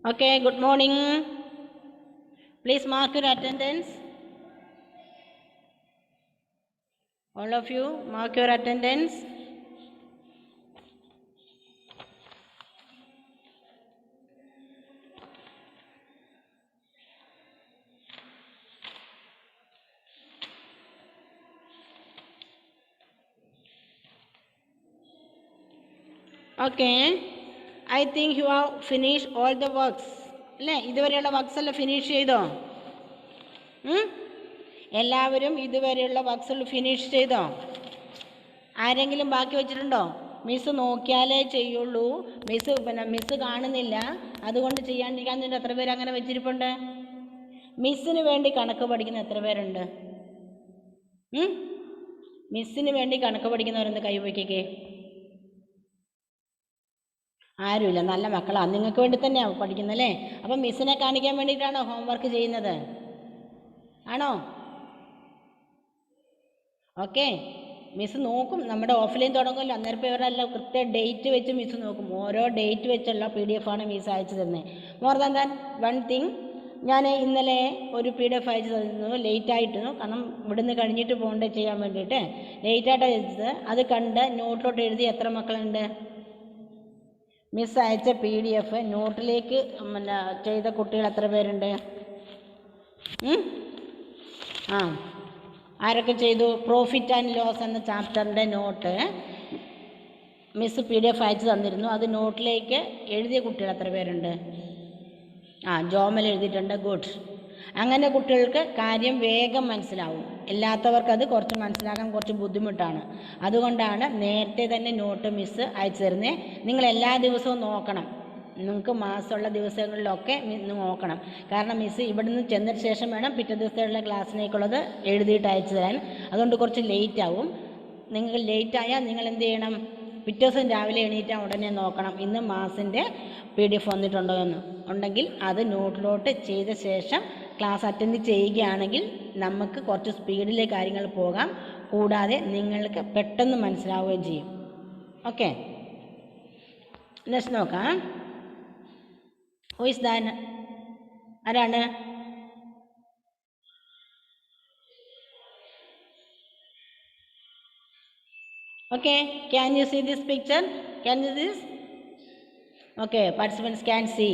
Okay, good morning. Please mark your attendance. All of you, mark your attendance. Okay, I think you have finished all the works. അല്ലേ, ഇതുവരെയുള്ള works എല്ലാം finish ചെയ്തോ? എല്ലാവരും ഇതുവരെയുള്ള works എല്ലാം finish ചെയ്തോ? ആരെങ്കിലും ബാക്കി വെച്ചിട്ടുണ്ടോ? മിസ് നോക്കിയാലേ ചെയ്യുള്ളൂ. മിസ് കാണുന്നില്ല, അതുകൊണ്ട് ചെയ്യാണ്ടിരിക്കാൻ വേണ്ടി എത്ര പേര് അങ്ങനെ വെച്ചിരിപ്പുണ്ട്? മിസ്സിന് വേണ്ടി കണക്ക് പഠിക്കുന്ന എത്ര പേരുണ്ട്? മിസ്സിന് വേണ്ടി കണക്ക് പഠിക്കുന്നവരെന്ത് കൈവയ്ക്കേ? ആരുമില്ല. നല്ല മക്കളാണ്, നിങ്ങൾക്ക് വേണ്ടി തന്നെയാണ് പഠിക്കുന്നല്ലേ. അപ്പം മിസ്സിനെ കാണിക്കാൻ വേണ്ടിയിട്ടാണോ ഹോംവർക്ക് ചെയ്യുന്നത്? ആണോ? ഓക്കെ, മിസ് നോക്കും. നമ്മുടെ ഓഫ്ലൈൻ തുടങ്ങുമല്ലോ, അന്നേരം ഇവരെല്ലാം കൃത്യ ഡേറ്റ് വെച്ച് മിസ് നോക്കും. ഓരോ ഡേറ്റ് വെച്ചുള്ള PDF ആണ് മിസ് അയച്ചു തരുന്നത്. മോർ ദാൻ വൺ തിങ്, ഞാൻ ഇന്നലെ ഒരു PDF അയച്ചു തന്നു, ലേറ്റായിട്ടിരുന്നു. കാരണം ഇവിടുന്ന് കഴിഞ്ഞിട്ട് പോകേണ്ടത് ചെയ്യാൻ വേണ്ടിയിട്ട് ലേറ്റായിട്ടാണ് അയച്ചത്. അത് കണ്ട് നോട്ടിലോട്ട് എഴുതി എത്ര മക്കളുണ്ട്? മിസ് അയച്ച PDF നോട്ടിലേക്ക് ചെയ്ത കുട്ടികൾ എത്ര പേരുണ്ട്? ആരൊക്കെ ചെയ്തു? പ്രോഫിറ്റ് ആൻഡ് ലോസ് എന്ന ചാപ്റ്ററിൻ്റെ നോട്ട് മിസ് PDF അയച്ചു തന്നിരുന്നു. അത് നോട്ടിലേക്ക് എഴുതിയ കുട്ടികൾ എത്ര പേരുണ്ട്? ജോമൽ എഴുതിയിട്ടുണ്ട്. ഗുഡ്. അങ്ങനെ കുട്ടികൾക്ക് കാര്യം വേഗം മനസ്സിലാവും. അല്ലാത്തവർക്ക് അത് കുറച്ച് മനസ്സിലാക്കാൻ കുറച്ച് ബുദ്ധിമുട്ടാണ്. അതുകൊണ്ടാണ് നേരത്തെ തന്നെ നോട്ട് മിസ് അയച്ചു തരുന്നത്. നിങ്ങൾ എല്ലാ ദിവസവും നോക്കണം. നിങ്ങൾക്ക് മാസമുള്ള ദിവസങ്ങളിലൊക്കെ നോക്കണം. കാരണം മിസ് ഇവിടുന്ന് ചെന്നതിന് ശേഷം വേണം പിറ്റേ ദിവസമുള്ള ക്ലാസ്സിലേക്കുള്ളത് എഴുതിയിട്ട് അയച്ചു തരാൻ. അതുകൊണ്ട് കുറച്ച് ലേറ്റ് ആവും. നിങ്ങൾക്ക് ലേറ്റായാൽ നിങ്ങൾ എന്ത് ചെയ്യണം? പിറ്റേ ദിവസം രാവിലെ എണീറ്റാൽ ഉടനെ നോക്കണം ഇന്ന് മാസിൻ്റെ PDF വന്നിട്ടുണ്ടോ എന്ന്. ഉണ്ടെങ്കിൽ അത് നോട്ടിലോട്ട് ചെയ്ത ശേഷം ക്ലാസ് അറ്റൻഡ് ചെയ്യുകയാണെങ്കിൽ നമുക്ക് കുറച്ച് സ്പീഡിലെ കാര്യങ്ങൾ പോകാം. കൂടാതെ നിങ്ങൾക്ക് പെട്ടെന്ന് മനസ്സിലാവുകയും ചെയ്യും. ഓക്കെ, നെക്സ്റ്റ് നോക്കാം. വോയിസ് ദാൻ ആരാണ്? Okay, can you see this picture? Can you see this? Okay, participants can see.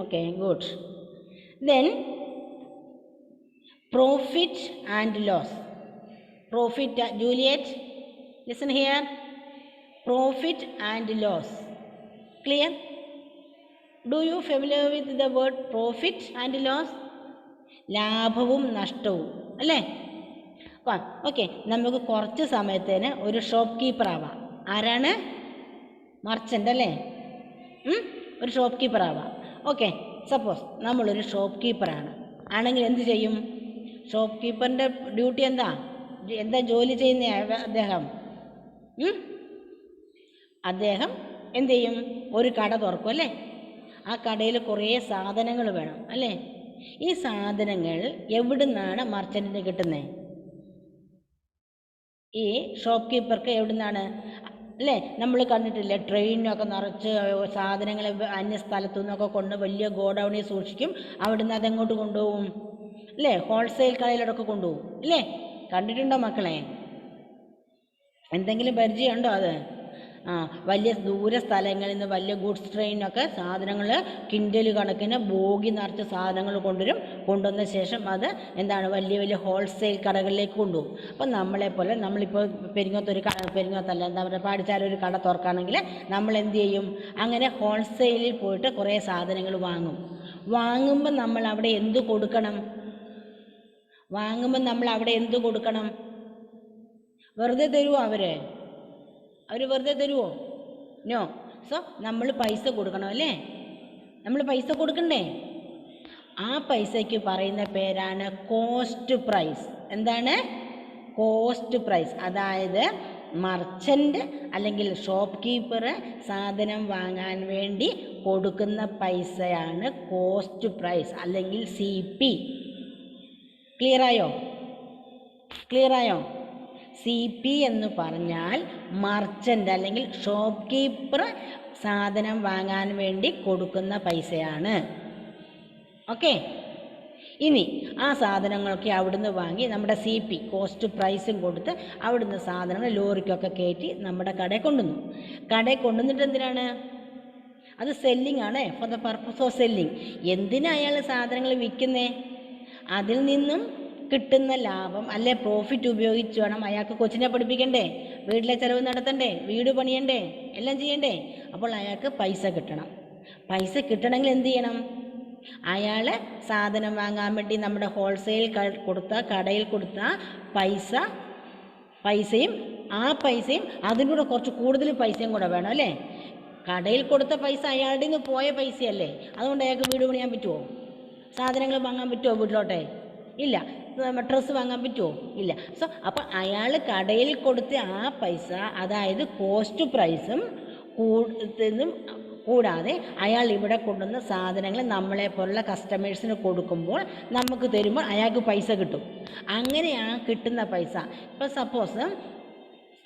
Okay, good. Then profit and loss. Profit, Juliet, listen here. Profit and loss. Clear? Do you familiar with the word profit and loss? ലാഭവും നഷ്ടവും അല്ലേ? Okay, നമുക്ക് കുറച്ച് സമയത്തിന് ഒരു shop keeper ആവാം. ആരാണ്? Merchant അല്ലേ? ഒരു ഷോപ്പ് കീപ്പർ ആവാം. ഓക്കെ, സപ്പോസ് നമ്മളൊരു ഷോപ്പ് കീപ്പറാണ്. ആണെങ്കിൽ എന്ത് ചെയ്യും? ഷോപ്പ് കീപ്പറിൻ്റെ ഡ്യൂട്ടി എന്താ ജോലി ചെയ്യുന്ന അദ്ദേഹം? അദ്ദേഹം എന്ത് ചെയ്യും? ഒരു കട തുറക്കും അല്ലേ? ആ കടയിൽ കുറേ സാധനങ്ങൾ വേണം അല്ലേ? ഈ സാധനങ്ങൾ എവിടുന്നാണ് മർച്ചൻറ്റിന് കിട്ടുന്നത്? ഈ ഷോപ്പ് കീപ്പർക്ക് എവിടുന്നാണ് അല്ലേ? നമ്മൾ കണ്ടിട്ടില്ലേ, ട്രെയിനിനൊക്കെ നിറച്ച് സാധനങ്ങൾ അന്യ സ്ഥലത്തു നിന്നൊക്കെ കൊണ്ട് വലിയ ഗോഡൗണിൽ സൂക്ഷിക്കും. അവിടുന്ന് അതെങ്ങോട്ട് കൊണ്ടുപോകും അല്ലേ? ഹോൾസെയിൽ കടയിലോടൊക്കെ കൊണ്ടുപോകും അല്ലേ? കണ്ടിട്ടുണ്ടോ മക്കളെ? എന്തെങ്കിലും പരിചയമുണ്ടോ അത്? വലിയ ദൂര സ്ഥലങ്ങളിൽ നിന്ന് വലിയ ഗുഡ്സ് ട്രെയിനൊക്കെ സാധനങ്ങൾ കിൻഡൽ കണക്കിന് ബോഗി നിറച്ച് സാധനങ്ങൾ കൊണ്ടുവന്ന ശേഷം അത് വലിയ വലിയ ഹോൾസെയിൽ കടകളിലേക്ക് കൊണ്ടുപോകും. അപ്പം നമ്മളെപ്പോലെ നമ്മളിപ്പോൾ പെരിങ്ങോത്തല്ല പാടിച്ചാലൊരു കട തുറക്കുകയാണെങ്കിൽ നമ്മൾ എന്ത് ചെയ്യും? അങ്ങനെ ഹോൾസെയിലിൽ പോയിട്ട് കുറേ സാധനങ്ങൾ വാങ്ങുമ്പോൾ നമ്മൾ അവിടെ എന്ത് കൊടുക്കണം? വെറുതെ തരുമോ? അവർ വെറുതെ തരുമോ? നോ. സോ നമ്മൾ പൈസ കൊടുക്കണം അല്ലേ? നമ്മൾ പൈസ കൊടുക്കണ്ടേ? ആ പൈസയ്ക്ക് പറയുന്ന പേരാണ് കോസ്റ്റ് പ്രൈസ്. എന്താണ്? Cost price. അതായത് മർച്ചൻ്റ് അല്ലെങ്കിൽ ഷോപ്പ് കീപ്പർ സാധനം വാങ്ങാൻ വേണ്ടി കൊടുക്കുന്ന പൈസയാണ് കോസ്റ്റ് പ്രൈസ് അല്ലെങ്കിൽ CP. ക്ലിയറായോ? CP എന്ന് പറഞ്ഞാൽ മർച്ചൻ്റ് അല്ലെങ്കിൽ ഷോപ്പ് കീപ്പർ സാധനം വാങ്ങാൻ വേണ്ടി കൊടുക്കുന്ന പൈസയാണ്. ഓക്കെ. ഇനി ആ സാധനങ്ങളൊക്കെ അവിടുന്ന് വാങ്ങി നമ്മുടെ CP കോസ്റ്റ് പ്രൈസും കൊടുത്ത് അവിടുന്ന് സാധനങ്ങൾ ലോറിക്കൊക്കെ കയറ്റി നമ്മുടെ കടയിൽ കൊണ്ടുവന്നു. കടയിൽ കൊണ്ടുവന്നിട്ട് എന്തിനാണ്? അത് സെല്ലിംഗ് ആണ്, for the purpose of selling. എന്തിനാ അയാൾ സാധനങ്ങൾ വിൽക്കുന്നേ? അതിൽ നിന്നും കിട്ടുന്ന ലാഭം അല്ലെ പ്രോഫിറ്റ് ഉപയോഗിച്ച് വേണം അയാൾക്ക് കൊച്ചിനെ പഠിപ്പിക്കണ്ടേ, വീട്ടിലെ ചിലവ് നടത്തണ്ടേ, വീട് പണിയണ്ടേ, എല്ലാം ചെയ്യണ്ടേ. അപ്പോൾ അയാൾക്ക് പൈസ കിട്ടണം. പൈസ കിട്ടണമെങ്കിൽ എന്ത് ചെയ്യണം? അയാൾ സാധനം വാങ്ങാൻ വേണ്ടി നമ്മുടെ ഹോൾസെയിൽ കടയിൽ കൊടുത്ത പൈസയും ആ പൈസയും അതിലൂടെ കുറച്ച് കൂടുതൽ പൈസയും കൂടെ വേണം അല്ലേ. കടയിൽ കൊടുത്ത പൈസ അയാളുടെ നിന്ന് പോയ പൈസയല്ലേ, അതുകൊണ്ട് അയാൾക്ക് വീട് പണിയാൻ പറ്റുമോ? സാധനങ്ങൾ വാങ്ങാൻ പറ്റുമോ വീട്ടിലോട്ടെ? ഇല്ല. ഡ്രസ്സ് വാങ്ങാൻ പറ്റുമോ? ഇല്ല. സോ അപ്പം അയാൾ കടയിൽ കൊടുത്ത ആ പൈസ, അതായത് കോസ്റ്റ് പ്രൈസും കൂടാതെ അയാൾ ഇവിടെ കൊണ്ടുവന്ന സാധനങ്ങൾ നമ്മളെ പോലുള്ള കസ്റ്റമേഴ്സിന് കൊടുക്കുമ്പോൾ നമുക്ക് തരുമ്പോൾ അയാൾക്ക് പൈസ കിട്ടും. അങ്ങനെയാണ് കിട്ടുന്ന പൈസ. ഇപ്പോൾ സപ്പോസ്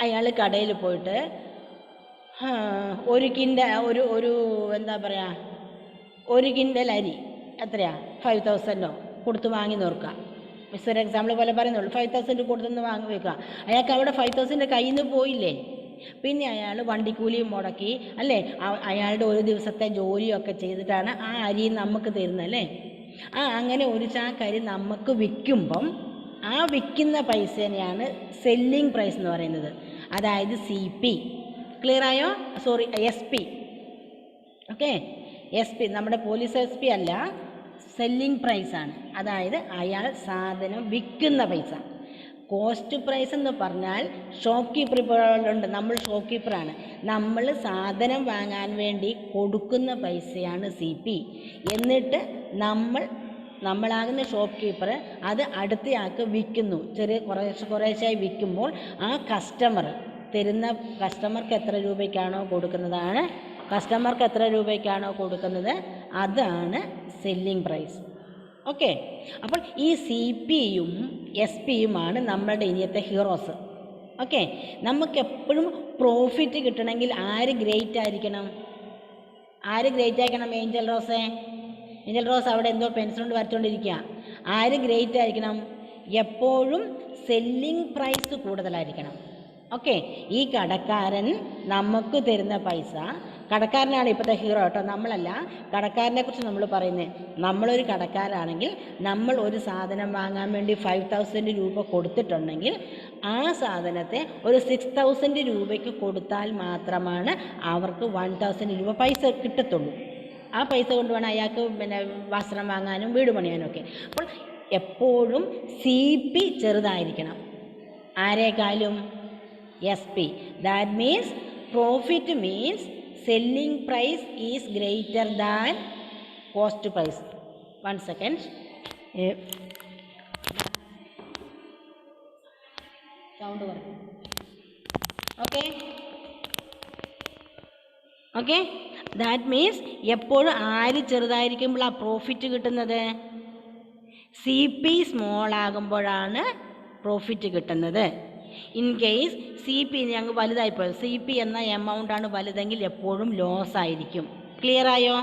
അയാൾ കടയിൽ പോയിട്ട് ഒരു എന്താ പറയുക, 1 കിൻഡൽ അരി എത്രയാണ്, 5,000 കൊടുത്ത് വാങ്ങി നോക്കുക. മിസ് ഒരു എക്സാമ്പിൾ പോലെ പറയുന്നുള്ളൂ. 5,000 കൊടുത്തൊന്ന് വാങ്ങി വെക്കുക. അയാൾക്ക് അവിടെ 5,000 കയ്യിൽ നിന്ന് പോയില്ലേ. പിന്നെ അയാൾ വണ്ടിക്കൂലിയും മുടക്കി അല്ലേ, അയാളുടെ ഒരു ദിവസത്തെ ജോലിയൊക്കെ ചെയ്തിട്ടാണ് ആ അരി നമുക്ക് തരുന്നത് അല്ലേ. അങ്ങനെ ഒരു ചാക്കരി നമുക്ക് വിൽക്കുമ്പം ആ വിൽക്കുന്ന പൈസേനെയാണ് സെല്ലിംഗ് പ്രൈസ് എന്ന് പറയുന്നത്. അതായത് CP. ക്ലിയർ ആയോ? Sorry, SP. ഓക്കെ, SP നമ്മുടെ പോലീസ് SP അല്ല, സെല്ലിംഗ് പ്രൈസാണ്. അതായത് അയാൾ സാധനം വിൽക്കുന്ന പൈസ. കോസ്റ്റ് പ്രൈസ് എന്ന് പറഞ്ഞാൽ ഷോപ്പ് കീപ്പർ ഇപ്പോഴുണ്ട്, നമ്മൾ ഷോപ്പ് കീപ്പറാണ്. നമ്മൾ സാധനം വാങ്ങാൻ വേണ്ടി കൊടുക്കുന്ന പൈസയാണ് CP. എന്നിട്ട് നമ്മളാകുന്ന ഷോപ്പ് കീപ്പർ അത് അടുത്തയാൾക്ക് വിൽക്കുന്നു. കുറേശ്ശായി വിൽക്കുമ്പോൾ ആ കസ്റ്റമർക്ക് എത്ര രൂപയ്ക്കാണോ കൊടുക്കുന്നത് അതാണ് സെല്ലിംഗ് പ്രൈസ്. ഓക്കെ. അപ്പോൾ ഈ CPയും SPയുമാണ് നമ്മളുടെ ഇനിയത്തെ ഹീറോസ്. ഓക്കെ. നമുക്കെപ്പോഴും പ്രോഫിറ്റ് കിട്ടണമെങ്കിൽ ആര് ഗ്രേറ്റ് ആയിരിക്കണം? ഏഞ്ചൽ റോസ് അവിടെ എന്തോ പെൻസിൽ കൊണ്ട് വരച്ചുകൊണ്ടിരിക്കുക. ആര് ഗ്രേറ്റ് ആയിരിക്കണം? എപ്പോഴും സെല്ലിംഗ് പ്രൈസ് കൂടുതലായിരിക്കണം. ഓക്കെ. ഈ കടക്കാരൻ നമുക്ക് തരുന്ന പൈസ, കടക്കാരനാണ് ഇപ്പോഴത്തെ ഹീറോ കേട്ടോ, നമ്മളല്ല. കടക്കാരനെ കുറിച്ച് നമ്മൾ പറയുന്നത്, നമ്മളൊരു കടക്കാരാണെങ്കിൽ നമ്മൾ ഒരു സാധനം വാങ്ങാൻ വേണ്ടി 5,000 രൂപ കൊടുത്തിട്ടുണ്ടെങ്കിൽ ആ സാധനത്തെ ഒരു 6,000 രൂപയ്ക്ക് കൊടുത്താൽ മാത്രമാണ് അവർക്ക് 1,000 രൂപ പൈസ കിട്ടത്തുള്ളൂ. ആ പൈസ കൊണ്ട് വേണം അയാൾക്ക് വസ്ത്രം വാങ്ങാനും വീട് പണിയാനും ഒക്കെ. അപ്പോൾ എപ്പോഴും CP ചെറുതായിരിക്കണം ആരേക്കാളും SP. That means profit means selling price is greater than cost price. 1 second. Sound work. Okay. That means എപ്പോഴും ആര് ചെറുതായിരിക്കുമ്പോൾ ആ പ്രോഫിറ്റ് കിട്ടുന്നത്? CP സ്മോൾ ആകുമ്പോഴാണ് പ്രോഫിറ്റ് കിട്ടുന്നത്. ഇൻ കേസ് CP ഞങ്ങൾ വലുതായിപ്പോയത്, CP എന്ന എമൗണ്ടാണ് വലുതെങ്കിൽ എപ്പോഴും ലോസ് ആയിരിക്കും. ക്ലിയർ ആയോ?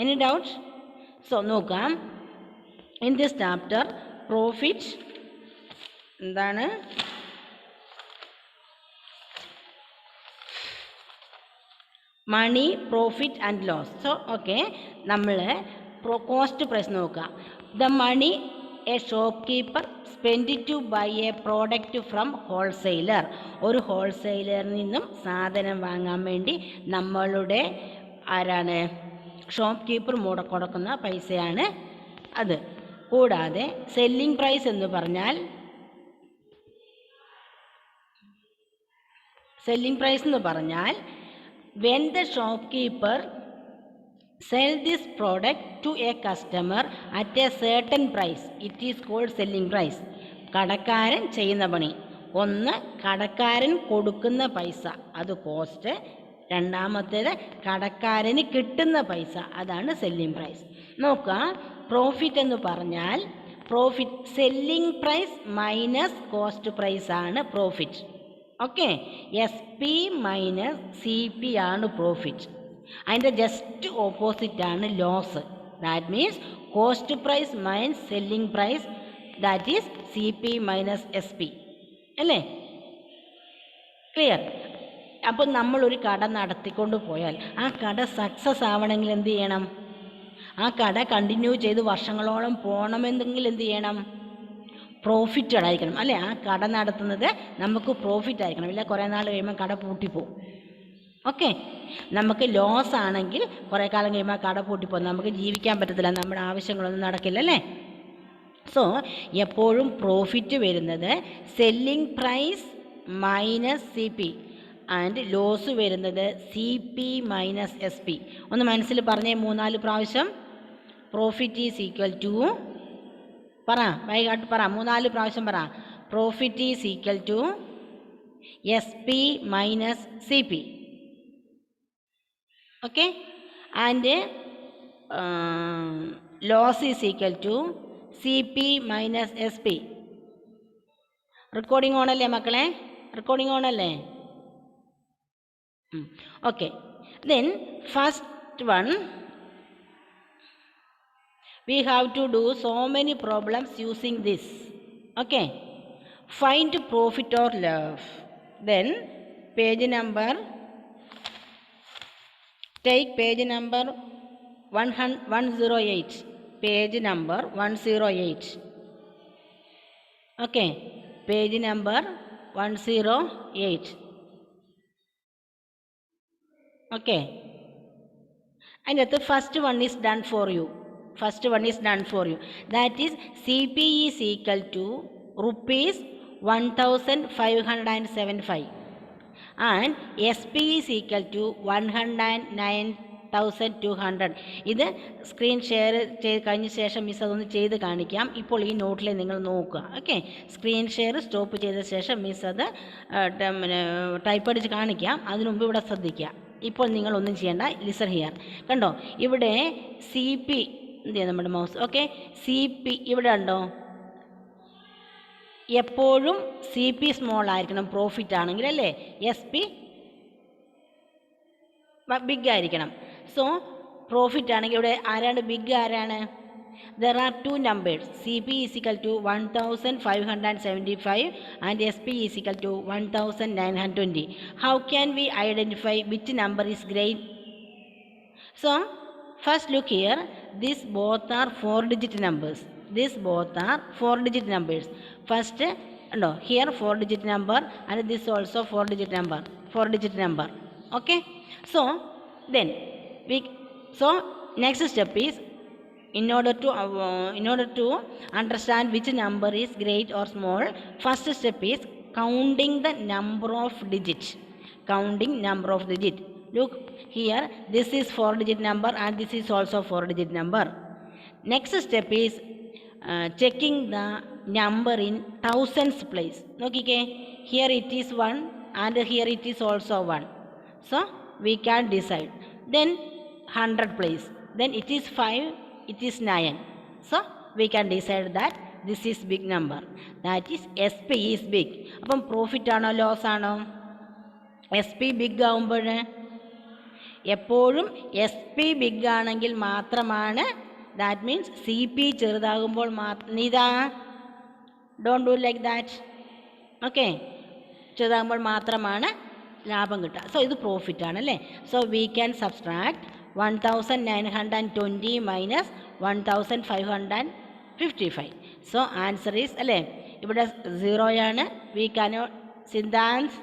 Any doubt? സോ നോക്കാം. ഇൻ ദിസ് ചാപ്റ്റർ പ്രോഫിറ്റ് എന്താണ്? Money, profit and loss. So okay, നമ്മൾ കോസ്റ്റ് പ്രൈസ് നോക്കുക. The money a shopkeeper spend to buy a product from wholesaler. ഒരു ഹോൾസെയിലറിൽ നിന്നും സാധനം വാങ്ങാൻ വേണ്ടി നമ്മളുടെ ഷോപ്പ് കീപ്പർ കൊടുക്കുന്ന പൈസയാണ് അത്. കൂടാതെ സെല്ലിംഗ് പ്രൈസ് എന്ന് പറഞ്ഞാൽ when the shopkeeper sell this product to a customer at a certain price, it is called selling price. കടക്കാരൻ ചെയ്യുന്ന പണി. ഒന്ന്, കടക്കാരൻ കൊടുക്കുന്ന പൈസ, അത് കോസ്റ്റ്. രണ്ടാമത്തേത് കടക്കാരന് കിട്ടുന്ന പൈസ, അതാണ് സെല്ലിംഗ് പ്രൈസ്. നോക്കുക, പ്രോഫിറ്റ് എന്ന് പറഞ്ഞാൽ selling price minus cost price ആണ് profit. Okay. SP minus CP ആണ് പ്രോഫിറ്റ്. അതിൻ്റെ ജസ്റ്റ് ഓപ്പോസിറ്റ് ആണ് loss. That means cost price minus selling price, that is CP minus SP. അല്ലേ? ക്ലിയർ? അപ്പോൾ നമ്മളൊരു കട നടത്തിക്കൊണ്ട് പോയാൽ ആ കട സക്സസ് ആവണമെങ്കിൽ എന്ത് ചെയ്യണം? ആ കട കണ്ടിന്യൂ ചെയ്ത് വർഷങ്ങളോളം പോകണമെന്നെങ്കിൽ എന്ത് ചെയ്യണം? പ്രോഫിറ്റഡ് ആയിരിക്കണം. അല്ലേ? ആ കട നടത്തുന്നത് നമുക്ക് പ്രോഫിറ്റ് ആയിരിക്കണം. ഇല്ല കുറേ നാൾ കഴിയുമ്പോൾ കട പൂട്ടിപ്പോവും. ഓക്കെ, നമുക്ക് ലോസ് ആണെങ്കിൽ കുറേ കാലം കഴിയുമ്പോൾ കട പൂട്ടിപ്പോകും, നമുക്ക് ജീവിക്കാൻ പറ്റത്തില്ല, നമ്മുടെ ആവശ്യങ്ങളൊന്നും നടക്കില്ല. അല്ലേ? സോ എപ്പോഴും പ്രോഫിറ്റ് വരുന്നത് selling price minus CP and loss വരുന്നത് CP മൈനസ് SP. ഒന്ന് മനസ്സിൽ പറഞ്ഞേ 3-4 പ്രാവശ്യം. പ്രോഫിറ്റ് ഈസ് ഈക്വൽ ടു, പറ വൈകാട്ട് പറ, 3-4 പ്രാവശ്യം പറ. Profit is equal to SP minus CP. Okay, and loss is equal to CP minus SP. Recording ഓണല്ലേ മക്കളെ? റെക്കോർഡിംഗ് ഓണല്ലേ? Okay, then first one we have to do so many problems using this. Okay, find profit or loss. Then page number, take page number 108, page number 108. Okay, page number 108. Okay, and the first one is done for you. First one is done for you. That is CP is equal to rupees 1575 and SP is equal to 109,200. ഇത് screen share ചെയ്ത് കഴിഞ്ഞ ശേഷം miss അതൊന്ന് ചെയ്ത് കാണിക്കാം. ഇപ്പോൾ ഈ നോട്ടിൽ നിങ്ങൾ നോക്കുക. ഓക്കെ, സ്ക്രീൻ ഷെയർ സ്റ്റോപ്പ് ചെയ്ത ശേഷം മിസ് അത് ടൈപ്പ് അടിച്ച് കാണിക്കാം. അതിനുമുമ്പ് ഇവിടെ ശ്രദ്ധിക്കുക. ഇപ്പോൾ നിങ്ങളൊന്നും ചെയ്യേണ്ട. Listen here. കണ്ടോ, ഇവിടെ CP എന്ത് ചെയ്യാം നമ്മുടെ മൗസ്. ഓക്കെ, CP ഇവിടെ ഉണ്ടോ? എപ്പോഴും CP സ്മോൾ ആയിരിക്കണം പ്രോഫിറ്റ് ആണെങ്കിൽ, അല്ലേ? SP ബിഗ് ആയിരിക്കണം. സോ പ്രോഫിറ്റ് ആണെങ്കിൽ ഇവിടെ ആരാണ് ബിഗ്? ആരാണ്? There are two numbers. CP is equal to 1575 and SP is equal to 1920. How can we identify which number is great? So first look here. These both are 4-digit numbers. These both are 4-digit numbers. First, no, here 4-digit number and this also 4-digit number. 4-digit number. Okay. So then next step is, in order to understand which number is great or small, first step is counting the number of digits. Counting number of digit. Look here, this is 4-digit number and this is also 4-digit number. Next step is checking the number in thousands place. Okay, here it is 1 and here it is also 1. So we can decide. Then 100 place. Then it is 5, it is 9. So we can decide that this is big number. That is SP is big. അപ്പം profit ആണോ loss ആണോ? SP big ആകുമ്പോൾ എപ്പോഴും SP big ആണെങ്കിൽ മാത്രമാണ്, that means CP ചെറുതാകുമ്പോൾ ഇതാ don't do like that. Okay, ചെറുതാകുമ്പോൾ മാത്രമാണ് ലാഭം കിട്ടുക. സോ ഇത് പ്രോഫിറ്റ് ആണ്, അല്ലേ? So we can subtract 1920 minus 1555. So answer is, അല്ലേ? ഇവിടെ 0 ആണ്. വി കനോട്ട് സിദ്ധാന്ത്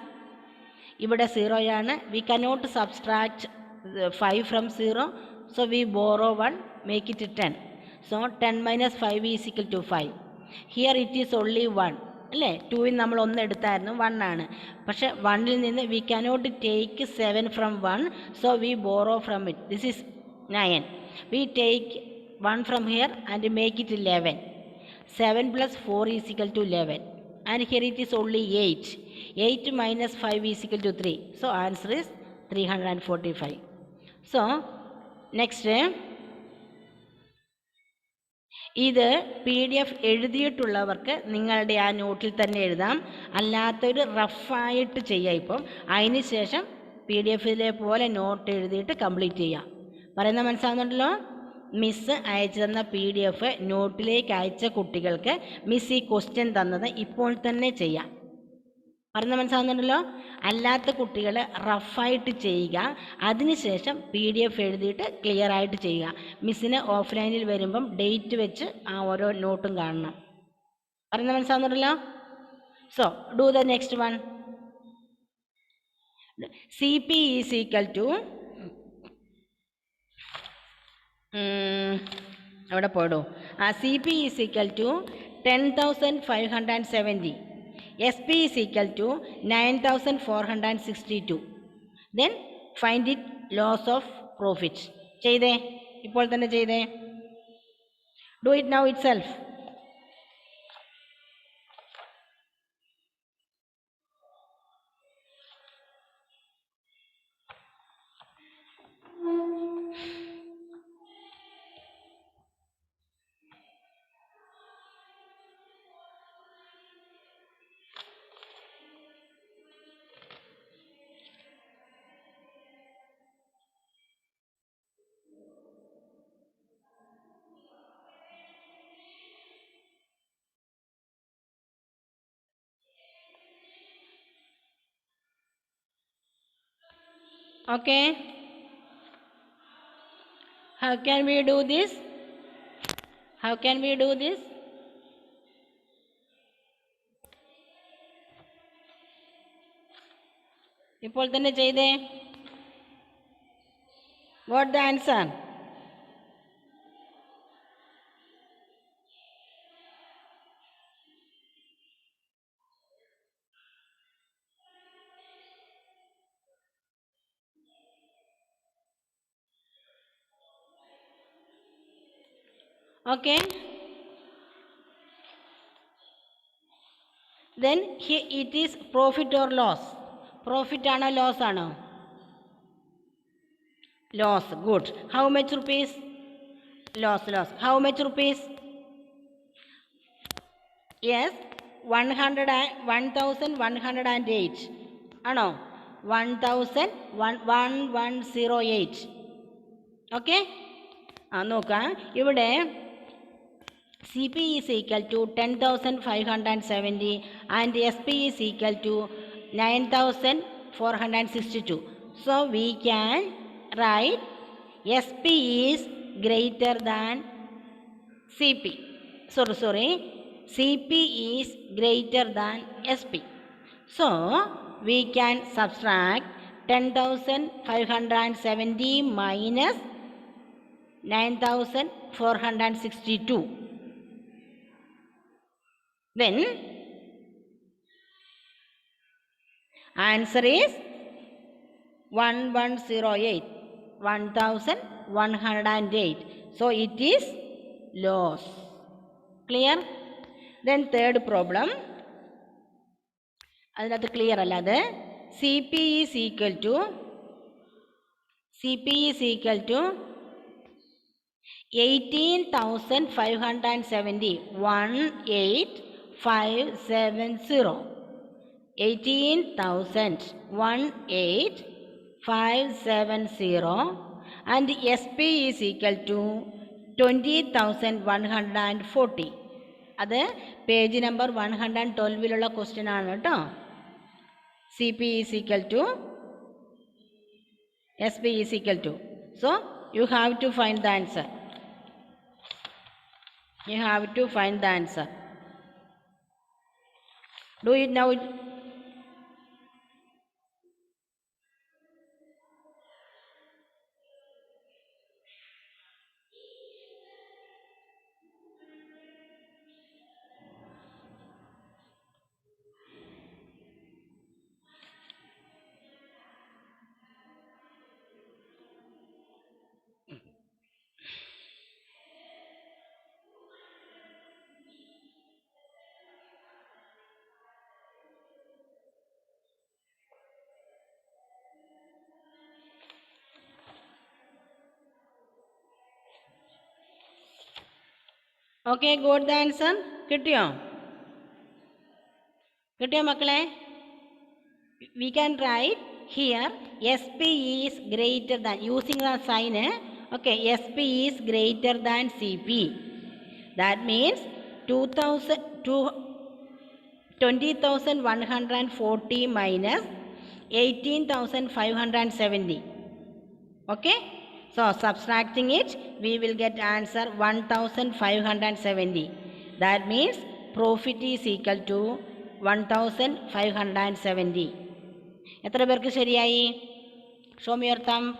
ഇവിടെ 0 ആണ്. We cannot subtract 5 from 0. So we borrow 1, make it 10. So 10 minus 5 is equal to 5. Here it is only 1, അല്ലേ? 2ൽ നമ്മൾ 1 എടുത്തായിരുന്നു, 1 ആണ്. പക്ഷേ 1ൽ നിന്ന് we cannot take 7 from 1. So we borrow from it. This is 9. We take 1 from here and make it 11. 7 plus 4 is equal to 11. And here it is only 8. 8 minus 5 is equal to 3. So answer is 345. So next, ഇത് PDF എഴുതിയിട്ടുള്ളവർക്ക് നിങ്ങളുടെ ആ നോട്ടിൽ തന്നെ എഴുതാം. അല്ലാത്തൊരു റഫായിട്ട് ചെയ്യാം. ഇപ്പം അതിന് ശേഷം PDF പോലെ നോട്ട് എഴുതിയിട്ട് കംപ്ലീറ്റ് ചെയ്യാം. പറയുന്നത് മനസ്സിലാവുന്നുണ്ടല്ലോ? മിസ്സ് അയച്ചു തന്ന PDF നോട്ടിലേക്ക് അയച്ച കുട്ടികൾക്ക് മിസ് ഈ ക്വസ്റ്റ്യൻ തന്നത് ഇപ്പോൾ തന്നെ ചെയ്യാം. പറഞ്ഞ മനസ്സിലാകുന്നുണ്ടല്ലോ. അല്ലാത്ത കുട്ടികൾ റഫായിട്ട് ചെയ്യുക, അതിനുശേഷം PDF എഴുതിയിട്ട് ക്ലിയർ ആയിട്ട് ചെയ്യുക. മിസ്സിന് ഓഫ്ലൈനിൽ വരുമ്പം ഡേറ്റ് വെച്ച് ആ ഓരോ നോട്ടും കാണണം. പറഞ്ഞ മനസ്സിലാകുന്നുണ്ടല്ലോ. So do the next one. CP is equal to അവിടെ പോയിടൂ. CP is equal to 10,570. SP is equal to 9,462. Then find it loss of profit. ചെയ്തേ, ഇപ്പോൾ തന്നെ ചെയ്തേ. Do it now itself. Okay. How can we do this? How can we do this? ഇപ്പോൾ തന്നെ ചെയ്തേ. What the answer? Okay. Then here it is profit or loss. Profit ആണോ loss ആണോ? Loss. Good. How much rupees? Loss. How much rupees? Yes, 1,108 ആണോ? 1,108. Okay. നോക്കാം. ഇവിടെ CP is equal to 10,570 and SP is equal to 9,462. So we can write SP is greater than CP. Sorry. CP is greater than SP. So we can subtract 10,570 minus 9,462. Then answer is 1108. 1,108. So it is loss. Clear? Then third problem. അതിനകത്ത് clear അല്ലാതെ CP is equal to 18,570. 18,570. 18,570 and SP is equal to 20,140. അത് page number 112 question ആണ് കേട്ടോ. CP is equal to SP is equal to. So you have to find the answer. Do it now. Okay, got the answer. കിട്ടിയോ മക്കളെ? We can write here SP is greater than. Using the sign Okay, SP is greater than CP. That means 20,140 minus 18,570. Okay, so subtracting it, we will get answer 1,570. That means profit is equal to 1,570. എത്ര പേർക്ക് ശരിയായി? Show me your thumb.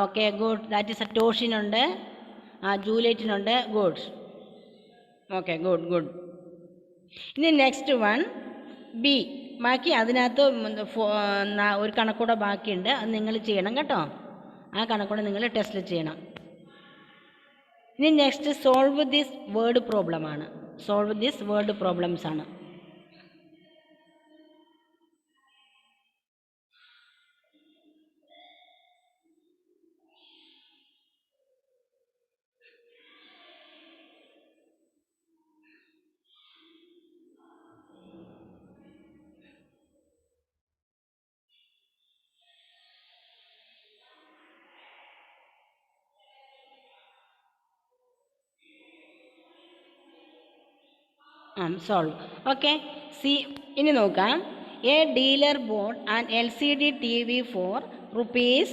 Okay, good. That is a ടോഷിനുണ്ട്, ജൂലിയറ്റിനുണ്ട്. Good. Okay, good good. ഇനി next one B. ബാക്കി അതിനകത്ത് ഒരു കണക്കൂടെ ബാക്കിയുണ്ട്, അത് നിങ്ങൾ ചെയ്യണം കേട്ടോ. ആ കണക്കൂടെ നിങ്ങൾ ടെസ്റ്റിൽ ചെയ്യണം. ഇനി next solve this word problem ആണ്. സോൾവ് ദിസ് വേർഡ് പ്രോബ്ലംസ് ആണ്. സോൾവ്. Okay, C. ഇനി നോക്കാം. A dealer boat and LCD TV for rupees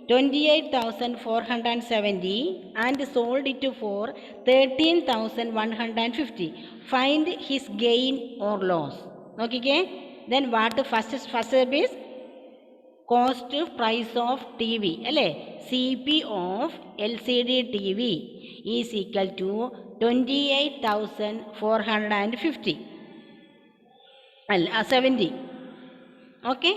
28,470 and sold it for 13,150. Find his gain or loss. നോക്കിക്കേ. Then what first step is cost price of TV അല്ലേ? CP of LCD TV is equal to 28,450 അല്ല 70. Okay,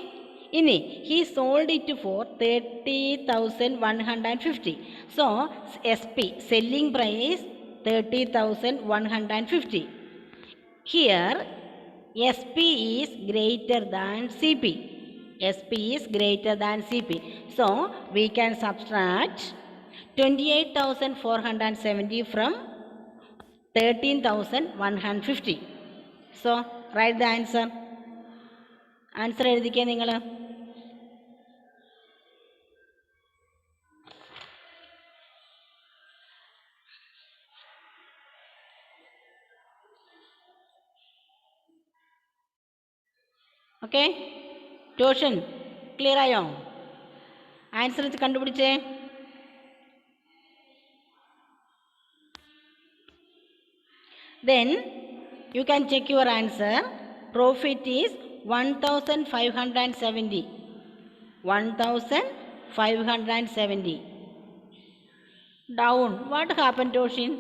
ഇനി he sold it for 30,150. So SP selling price 30,150. Here SP is greater than CP. SP is greater than CP. So we can subtract 28,470 from 13,150. So write the answer. Answer എഴുതിക്കേ നിങ്ങൾ. Okay, tuition clear ആയോ? Answer കണ്ടുപിടിച്ചേ. Then you can check your answer. Profit is 1,570. 1,570. Down. What happened, Toshin?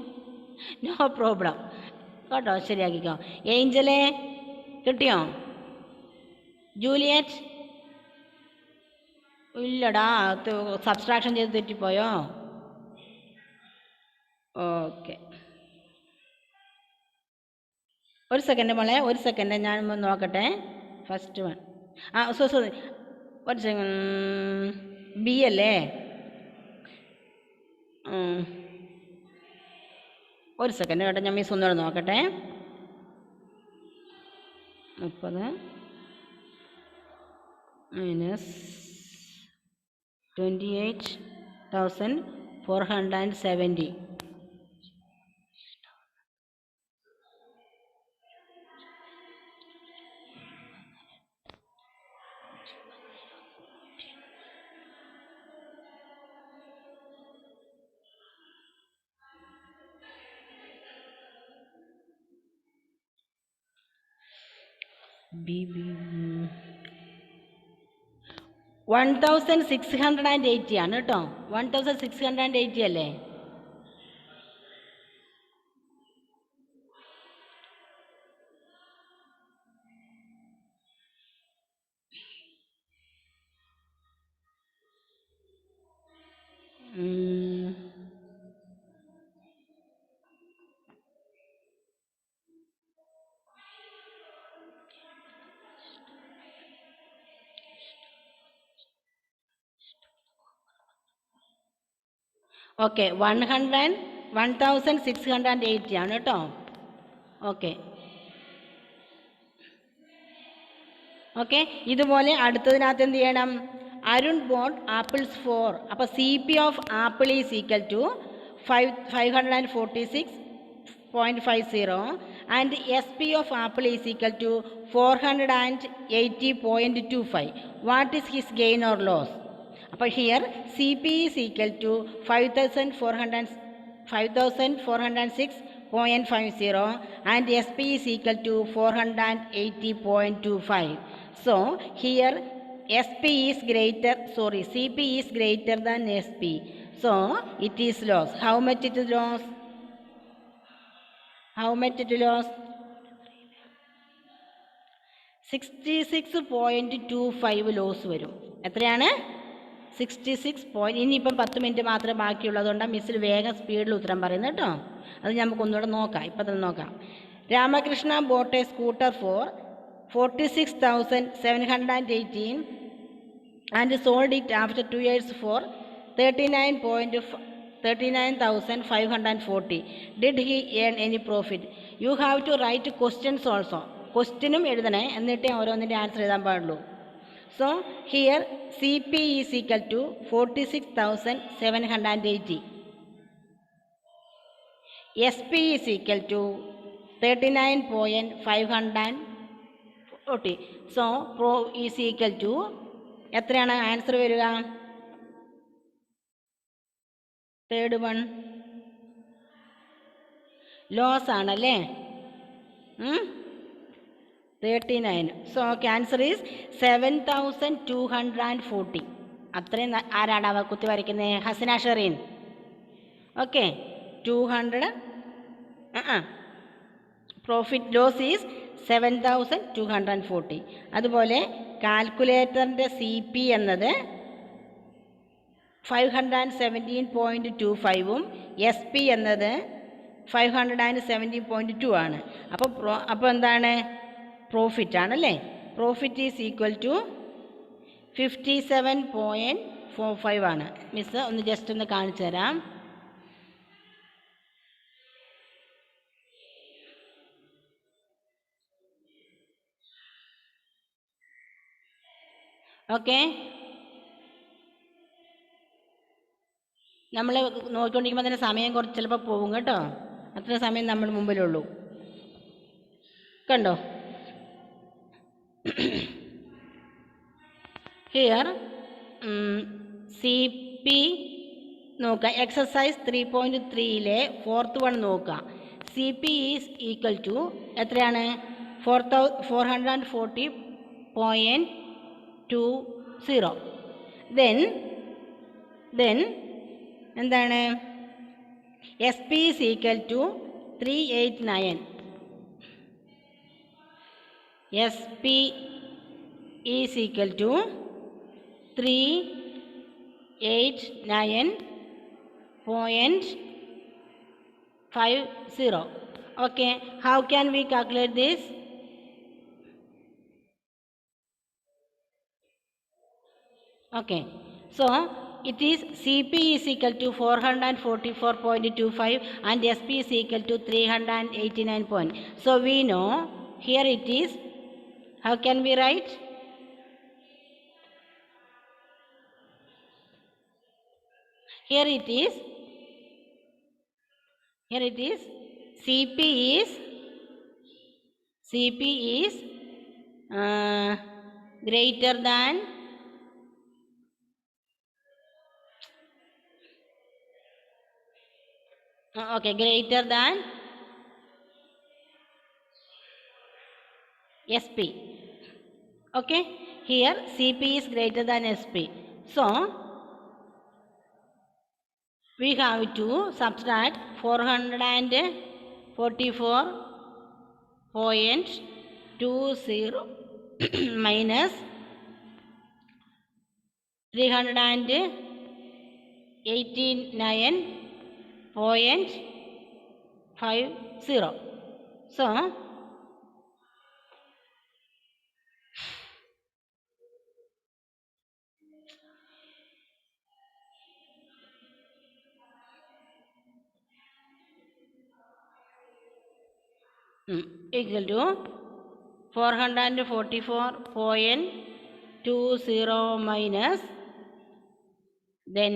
No problem. കേട്ടോ, ശരിയാക്കിക്കോ. ഏഞ്ചലെ കിട്ടിയോ? Juliet ഇല്ലടാ, subtraction ചെയ്ത് തെറ്റിപ്പോയോ? Okay, ഒരു second മോളെ, ഒരു സെക്കൻഡ് ഞാൻ നോക്കട്ടെ. ഫസ്റ്റ് വൺ സോറി ഒരു സെക്കൻഡ്. ബി അല്ലേ? ഒരു സെക്കൻഡ് കേട്ടോ, ഞാൻ മിസ് ഒന്നുകൂടെ നോക്കട്ടെ. 30 മൈനസ് 28,470. B 1,680 ആണ് കേട്ടോ. 1,680 അല്ലേ? ഓക്കെ, 1,680 ആണ് കേട്ടോ. ഓക്കെ ഓക്കെ, ഇതുപോലെ അടുത്തതിനകത്ത് എന്ത് ചെയ്യണം? Arun bought apples for, അപ്പോൾ CP of apple is equal to 546.50 and SP of apple is equal to 480.25. What is his gain or loss? അപ്പോൾ here CP is equal to 5,406.50 and SP is equal to 480.25. So here CP is greater than SP. So it is loss. How much it is loss? How much it is loss? 66.25 loss വരും. എത്രയാണ്? 66. ഇനിയിപ്പം 10 minute മാത്രമേ ബാക്കിയുള്ളതുകൊണ്ടാണ് മിസ്സിൽ വേഗം സ്പീഡിൽ ഉത്തരം പറയുന്നത് കേട്ടോ. അത് നമുക്കൊന്നുകൂടെ നോക്കാം. ഇപ്പം തന്നെ നോക്കാം. Ramakrishna bought a scooter for 46,718 and sold it after 2 years for 39,540. Did he earn any profit? You have to write questions also. ക്വസ്റ്റ്യനും എഴുതണേ, എന്നിട്ടേ ഓരോന്നിൻ്റെ ആൻസർ എഴുതാൻ പാടുള്ളൂ. So here CP is equal to 46,780. SP is equal to 39,540. So Pro is equal to എത്രയാണ് answer വരിക? Third one loss ആണല്ലേ. 39. So answer is 7,240. അത്രയും ആരാണ് കുത്തി വരയ്ക്കുന്നത്? Hasana Shereen. Okay, 200. Profit loss is 7,240. അതുപോലെ കാൽക്കുലേറ്ററിൻ്റെ CP എന്നത് 517.25 SP എന്നത് 517.2 ആണ്. അപ്പോൾ എന്താണ്? പ്രോഫിറ്റ് ആണല്ലേ. പ്രോഫിറ്റ് ഈസ് ഈക്വൽ ടു 57.45 ആണ്. മിസ് ഒന്ന് ജസ്റ്റ് ഒന്ന് കാണിച്ചു തരാം. ഓക്കെ, നമ്മൾ നോക്കിക്കൊണ്ടിരിക്കുമ്പോൾ തന്നെ സമയം കുറച്ച് ചിലപ്പോൾ പോകും കേട്ടോ. അത്ര സമയം നമ്മൾ മുമ്പിലുള്ളൂ. കണ്ടോ? ഹിയർ CP നോക്കാം. എക്സസൈസ് 3.3 ഫോർത്ത് വൺ നോക്കാം. CP ഈസ് ഈക്വൽ ടു എത്രയാണ്? 440.20. then എന്താണ്? SP is equal to 389. SP is equal to 389.50. Okay, how can we calculate this? Okay, so it is CP is equal to 444.25 and SP is equal to 389. So we know here it is. How can we write? Here it is CP is greater than greater than SP. Okay, here CP is greater than SP. So we have to subtract 444.20 minus 389.50. So equal to 444.20 minus then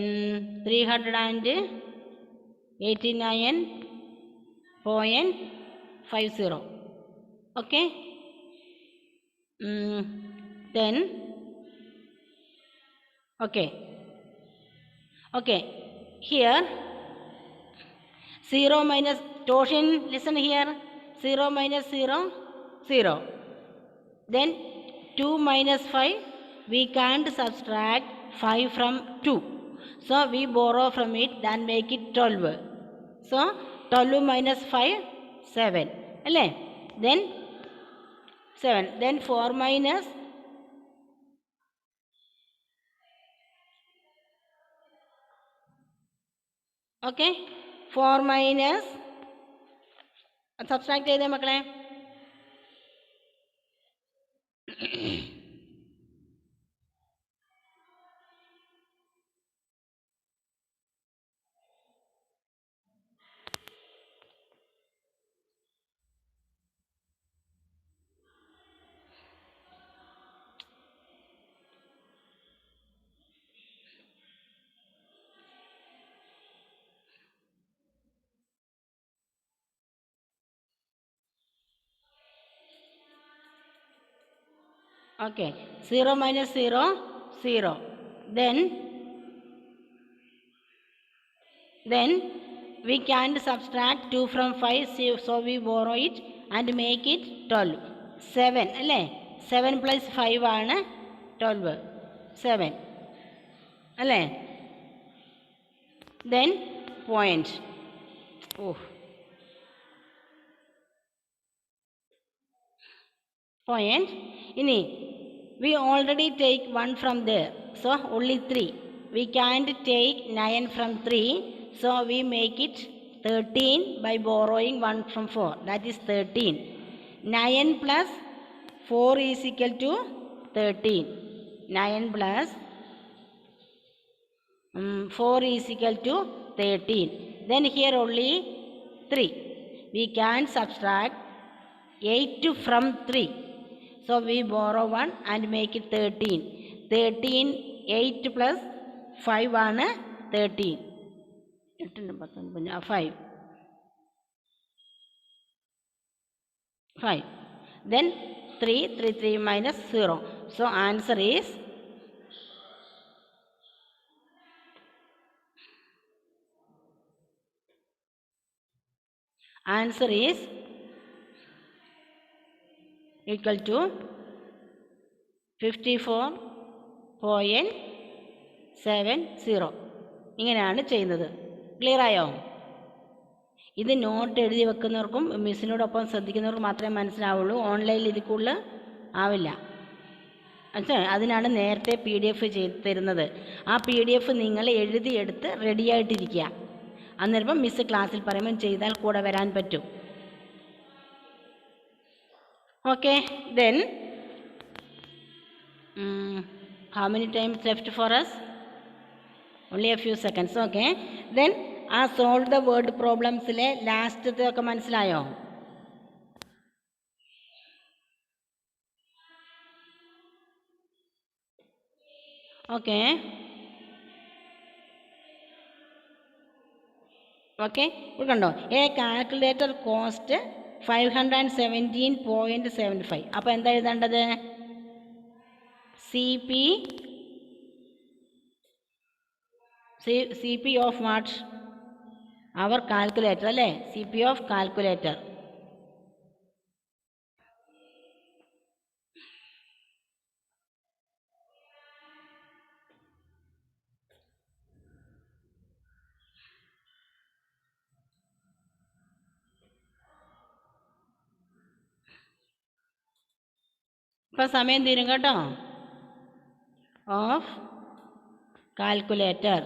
389.50. Okay. Then okay, here 0 minus Toshin, listen here, 0 minus 0, 0. Then 2 minus 5, we can't subtract 5 from 2. So we borrow from it, then make it 12. So 12 minus 5, 7. Then 7. Then 4 minus, okay, 4 minus, subtract ചെയ്തേ മക്കളെ. Okay, 0 minus 0, 0. Then we can't subtract 2 from 5, so we borrow it and make it 12. 7, അല്ലേ? 7 plus 5 ആണ് 12. 7, അല്ലേ? Then point. Point. Ini we already take 1 from there, so only 3. We can't take 9 from 3, so we make it 13 by borrowing 1 from 4. That is 13. 9 plus 4 is equal to 13. 9 plus 4 is equal to 13. Then here only 3. We can subtract 8 from 3. So we borrow 1 and make it 13. 13, 8 plus 5 ആണ് 13. 5. Then 3 minus 0. So answer is equal to 54.70. ഇങ്ങനെയാണ് ചെയ്യുന്നത്. Clear ആയോ? ഇത് not എഴുതി വെക്കുന്നവർക്കും മിസ്സിനോടൊപ്പം ശ്രദ്ധിക്കുന്നവർക്കും മാത്രമേ മനസ്സിലാവുള്ളൂ. ഓൺലൈനിൽ ഇതിൽ കൂടുതൽ ആവില്ല. അതിനാണ് നേരത്തെ PDF തരുന്നത്. ആ PDF നിങ്ങൾ എഴുതിയെടുത്ത് റെഡിയായിട്ടിരിക്കുക. അന്നേരം മിസ് ക്ലാസ്സിൽ പറയുമ്പോൾ ചെയ്താൽ കൂടെ വരാൻ പറ്റും. Okay, then how many times left for us? Only a few seconds. Okay, then solve the word problems le last ഒക്കെ മനസ്സിലായോ? Okay, ഇവിടെ കണ്ടോ, എ കാൽക്കുലേറ്റർ കോസ്റ്റ് 517.75. അപ്പോൾ എന്താ എഴുതേണ്ടത്? CP of what? Our calculator, അല്ലേ? CP of calculator. ഇപ്പോൾ സമയം തീരും കേട്ടോ. Of calculator